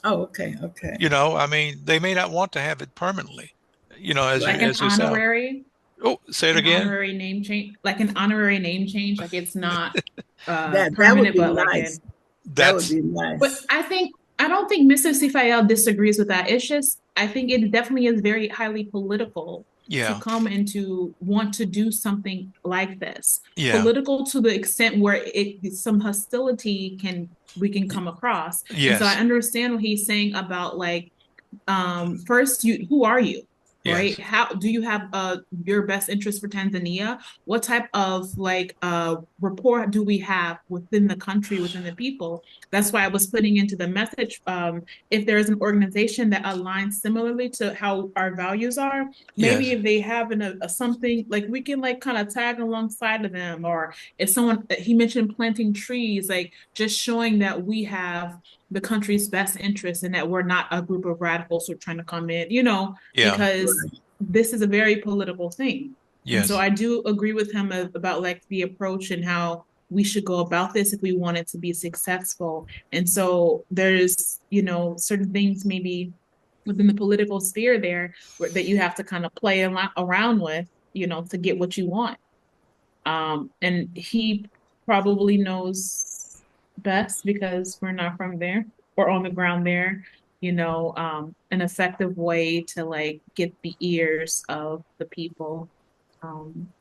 Oh, okay, okay. I mean, they may not want to have it permanently, Like an as yourself. honorary, Oh, say it an again. honorary name change, like an honorary name change. Like it's not That would permanent, be but like nice. an. That would That's be But nice. I don't think Mr. Sifael disagrees with that. It's just I think it definitely is very highly political to yeah, come and to want to do something like this. yeah, Political to the extent where some hostility we can come across. And so I yes, understand what he's saying about like first who are you, right? yes, How do you have your best interest for Tanzania? What type of like rapport do we have within the country, within the people? That's why I was putting into the message, if there is an organization that aligns similarly to how our values are, maybe yes, if they have a something like we can like kind of tag alongside of them, or if someone he mentioned planting trees, like just showing that we have the country's best interest and that we're not a group of radicals who are trying to come in, yeah, because this is a very political thing. And so yes, I do agree with him about like the approach and how we should go about this if we want it to be successful. And so there's, certain things maybe within the political sphere there that you have to kind of play around with, to get what you want. And he probably knows best because we're not from there or on the ground there, an effective way to like get the ears of the people.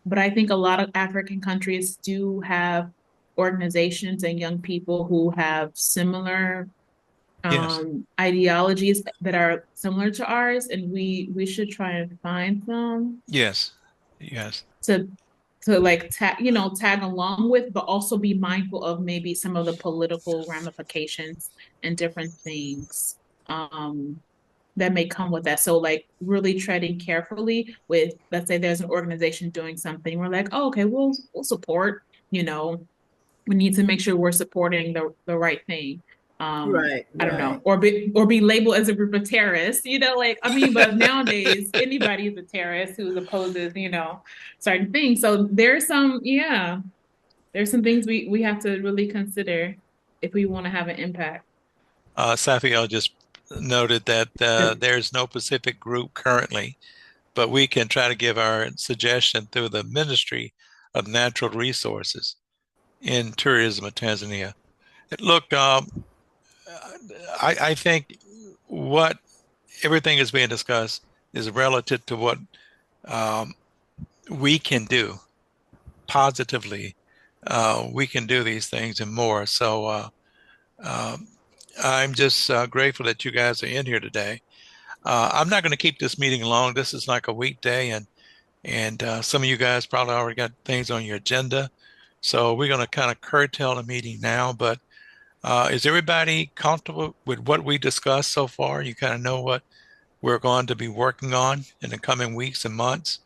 But I think a lot of African countries do have organizations and young people who have similar yes, ideologies that are similar to ours, and we should try and find them yes, yes, to like tag along with, but also be mindful of maybe some of the political ramifications and different things that may come with that. So like really treading carefully with, let's say there's an organization doing something, we're like, oh, okay, we'll support, we need to make sure we're supporting the right thing. Right, I don't right. know, or be labeled as a group of terrorists, like I mean, but nowadays anybody is a terrorist who opposes, certain things. So there's some things we have to really consider if we want to have an impact. Safiel just noted that there's no Pacific group currently, but we can try to give our suggestion through the Ministry of Natural Resources in Tourism of Tanzania. Look, I think what everything is being discussed is relative to what um, we can do positively. We can do these things and more. So um, I'm just grateful that you guys are in here today. I'm not going to keep this meeting long. This is like a weekday, and some of you guys probably already got things on your agenda. So we're going to kind of curtail the meeting now. But is everybody comfortable with what we discussed so far? You kind of know what we're going to be working on in the coming weeks and months.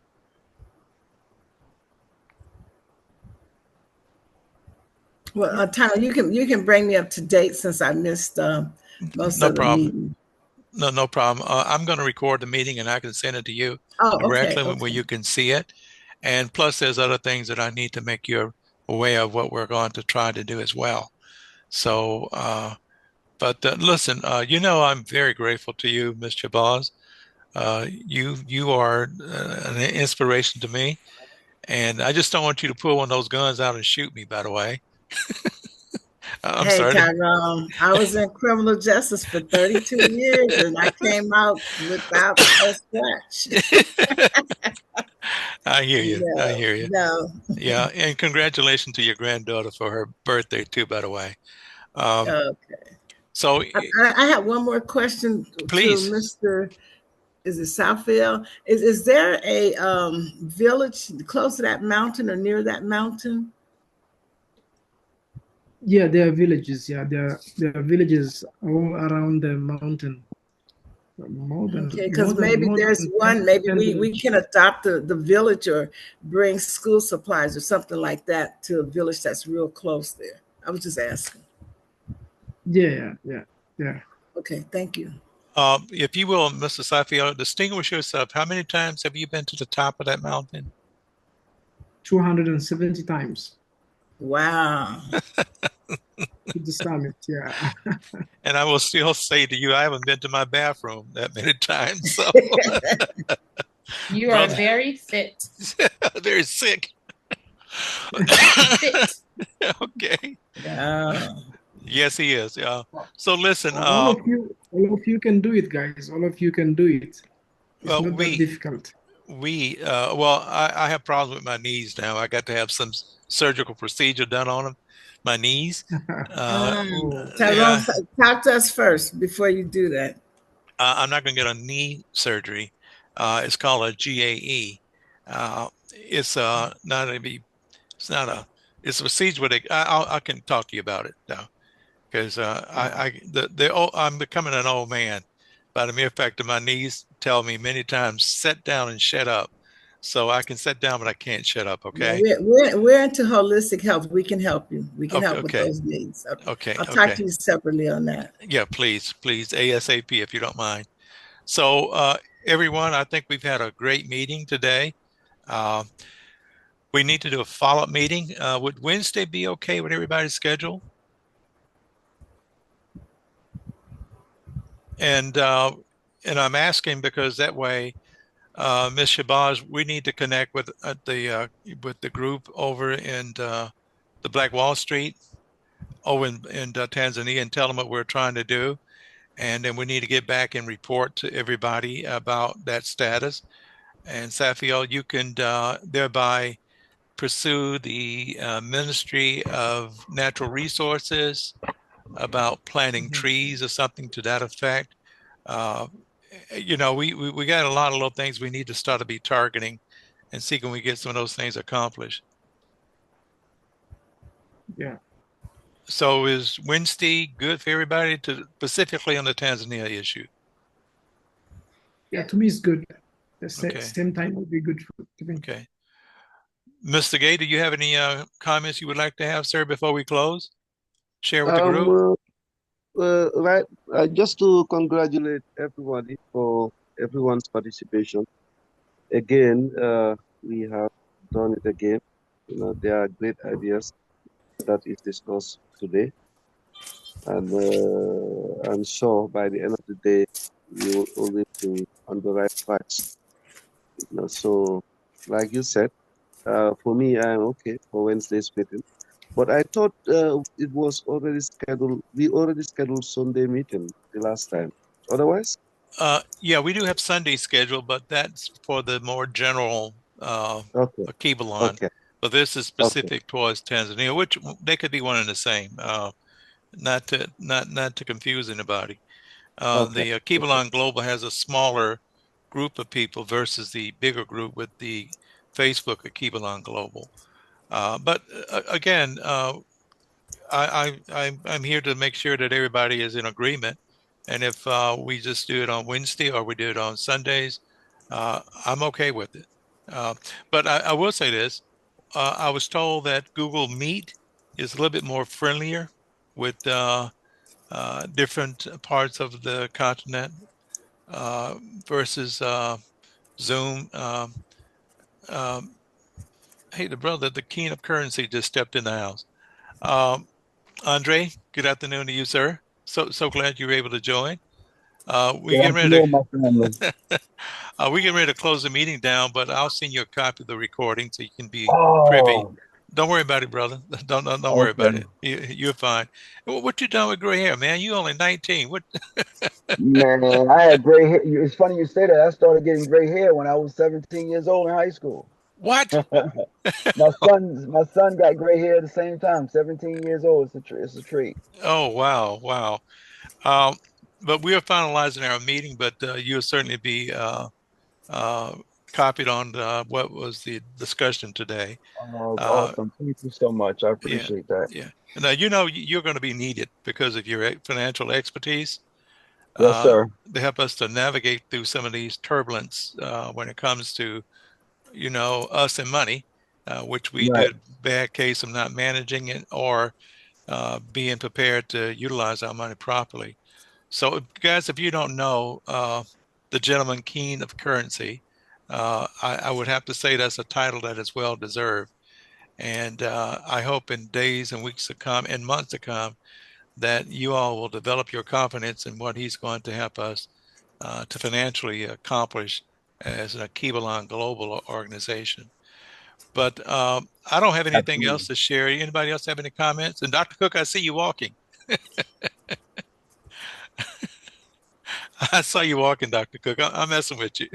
Well, Tyler, you can bring me up to date since I missed most No of the problem. meeting. No problem. I'm going to record the meeting and I can send it to you Oh, okay, directly where okay. you can see it. And plus, there's other things that I need to make you aware of what we're going to try to do as well. So, but listen, I'm very grateful to you, Mr. Boz. You are an inspiration to me, and I just don't want you to pull one of those guns out and shoot me. By the way, I'm Hey, sorry. Tyrone, I was in criminal justice for 32 years and I came out without a scratch. I hear you. I No, hear you. no. Yeah, and congratulations to your granddaughter for her birthday too, by the way. Um, Okay. so I have one more question to please, Mr. Is it Southfield? Is there a village close to that mountain or near that mountain? Yeah, there are villages. Yeah, there are villages all around the mountain. More than Okay, more because than maybe more there's than one, maybe 10 we villages. can adopt the village or bring school supplies or something like that to a village that's real close there. I was just asking. Yeah. Okay, thank you. If you will, Mr. Safio, distinguish yourself. How many times have you been to the top of that mountain? 270 times Wow. to the summit. Yeah. And I will still say to you, I haven't been to my bathroom that many times. So, You are brother, very fit. very sick. Fit. Okay. Wow. Yes, he is. Yeah. So listen, all of you can do it, guys. All of you can do it. It's well, not that difficult. well, I have problems with my knees now. I got to have some surgical procedure done on them, my knees. Oh, Tyrone, Yeah, talk to us first before you do that. I'm not going to get a knee surgery. It's called a GAE. It's not a, it's not a, it's a procedure where I can talk to you about it now because I'm becoming an old man by the mere fact that my knees tell me many times, sit down and shut up. So I can sit down, but I can't shut up. Yeah, Okay. we're into holistic health. We can help you. We can Okay. help with Okay. those needs. Okay. I'll talk Okay. to you separately on that. Yeah, please, ASAP if you don't mind. So, everyone, I think we've had a great meeting today. Uh, we need to do a follow-up meeting. Would Wednesday be okay with everybody's schedule? And I'm asking because that way, Ms. Shabazz, we need to connect with the group over in the Black Wall Street over in Tanzania and tell them what we're trying to do. And then we need to get back and report to everybody about that status. And Safiel, you can thereby pursue the Ministry of Natural Resources about planting trees or something to that effect. Uh, we got a lot of little things we need to start to be targeting and see can we get some of those things accomplished. yeah. So is Wednesday good for everybody to specifically on the Tanzania issue? Yeah, to me it's good. The Okay. same time would be good to me. Okay. Mr. Gay, do you have any comments you would like to have, sir, before we close? Share with the group? Right, just to congratulate everybody for everyone's participation. Again, we have done it again. There are great ideas that is discussed today, and I'm sure by the end of the day, we will always be on the right tracks. So, like you said, for me, I'm okay for Wednesday's meeting. But I thought it was already scheduled. We already scheduled Sunday meeting the last time. Otherwise, Yeah, we do have Sunday scheduled, but that's for the more general okay, Kibalon. okay, But this is okay, specific towards Tanzania, which they could be one and the same. Not to confuse anybody. okay, The okay, Kibalon Global has a smaller group of people versus the bigger group with the Facebook of Kibalon Global. But again, I'm here to make sure that everybody is in agreement. And if we just do it on Wednesday or we do it on Sundays, I'm okay with it. But I will say this. I was told that Google Meet is a little bit more friendlier with different parts of the continent versus Zoom. Hey, the king of currency just stepped in the house. Um, Andre, good afternoon to you, sir. So glad you were able to join. We Good getting ready afternoon, my family. to we getting ready to close the meeting down, but I'll send you a copy of the recording so you can be privy. Oh, Don't worry about it, brother. Don't worry about okay. it. You're fine. What you done with gray hair, man? You only 19. What? Man, I had gray hair. It's funny you say that. I started getting gray hair when I was 17 years old in high school. What? My son got gray hair at the same time. 17 years old. It's a treat. Oh, wow, wow. Um, but we are finalizing our meeting, but you'll certainly be uh, copied on what was the discussion today. Oh, Uh, awesome. Thank you so much. I yeah, appreciate that. yeah. Now, you're going to be needed because of your financial expertise Yes, sir. to help us to navigate through some of these turbulence when it comes to, us and money, which we Right. did bad case of not managing it or being prepared to utilize our money properly. So, guys, if you don't know the gentleman king of currency, I would have to say that's a title that is well deserved. And I hope in days and weeks to come and months to come that you all will develop your confidence in what he's going to help us to financially accomplish as a Kibalon global organization. But I don't have anything Absolutely. else to share. Anybody else have any comments? And Dr. Cook, I see you walking. I saw you walking, Dr. Cook. I'm messing with you.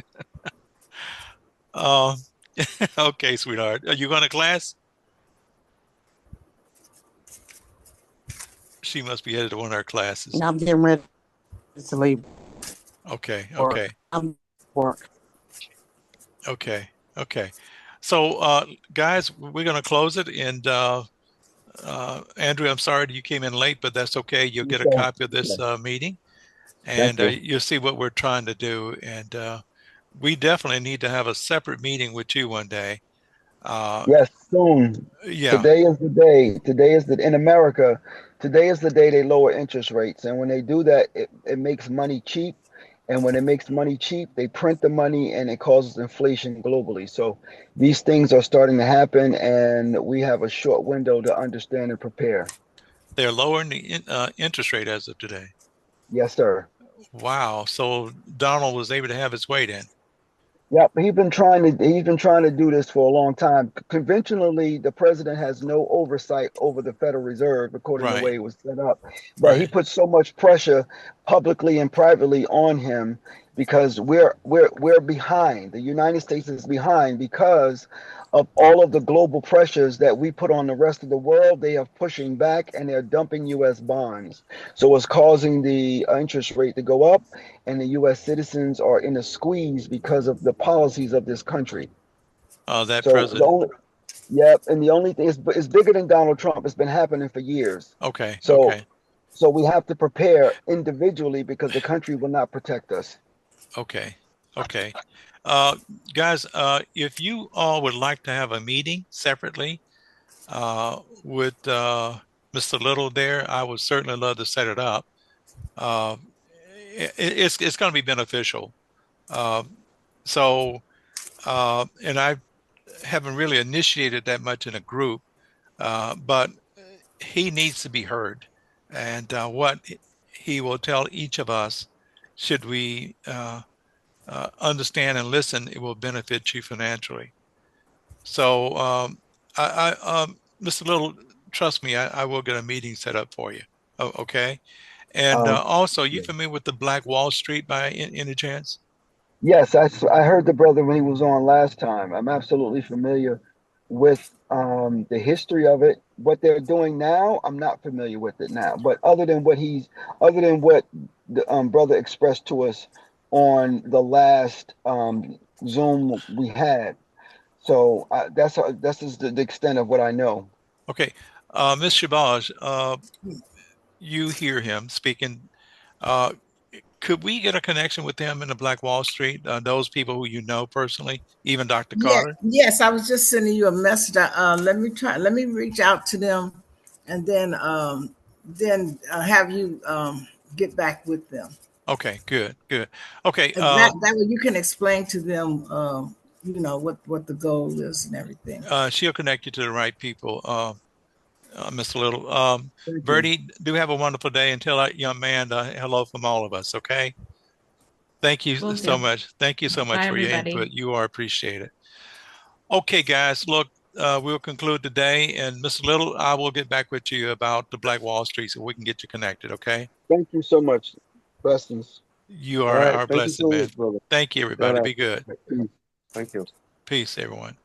Uh, okay, sweetheart. Are you going to class? She must be headed to one of our classes. And I'm getting ready to leave. Okay, Work. okay, I'm work. okay, okay. So, guys, we're going to close it. And Andrew, I'm sorry that you came in late, but that's okay. You'll get a Okay. copy of this meeting, and Thank you. you'll see what we're trying to do. And we definitely need to have a separate meeting with you one day. Yes, soon. Yeah, Today is the day. In America, today is the day they lower interest rates. And when they do that, it makes money cheap. And when it makes money cheap, they print the money and it causes inflation globally. So these things are starting to happen, and we have a short window to understand and prepare. they're lowering the interest rate as of today. Yes, sir. Wow. So Donald was able to have his way then. Yep, he's been trying to do this for a long time. Conventionally, the president has no oversight over the Federal Reserve, according to the way it was set up. But he Right. puts so much pressure publicly and privately on him because we're behind. The United States is behind because of all of the global pressures that we put on the rest of the world. They are pushing back and they're dumping U.S. bonds. So it's causing the interest rate to go up, and the U.S. citizens are in a squeeze because of the policies of this country. That So president. and the only thing is it's bigger than Donald Trump. It's been happening for years. Okay. So Okay. so we have to prepare individually because the country will not protect us. Okay. Okay. Guys, if you all would like to have a meeting separately with Mr. Little there, I would certainly love to set it up. It's going to be beneficial. So, and I haven't really initiated that much in a group, but he needs to be heard. And what he will tell each of us, should we understand and listen, it will benefit you financially. So, Mr. Little, trust me, I will get a meeting set up for you. Oh, okay. And also, you familiar with the Black Wall Street by any chance? Yes, I heard the brother when he was on last time. I'm absolutely familiar with the history of it. What they're doing now, I'm not familiar with it now. But other than what the brother expressed to us on the last Zoom we had, so that's just the extent of what I know. Okay, Ms. Shabazz, you hear him speaking. Could we get a connection with them in the Black Wall Street? Those people who you know personally, even Dr. Carter? Yes, I was just sending you a message. Let me reach out to them, and then have you get back with them. Okay, good. Okay. That way you can explain to them, what the goal is and everything. She'll connect you to the right people, Mr. Little. Bertie, do have a wonderful day, and tell that young man hello from all of us, okay? Thank you so much. Thank you so much for your input. You are appreciated. Okay, guys, look, we'll conclude today. And Mr. Little, I will get back with you about the Black Wall Street so we can get you connected, okay? Thank you so much. Blessings. You are our blessed man. Much, brother. Thank you, everybody. Be good. Thank you. Peace, everyone.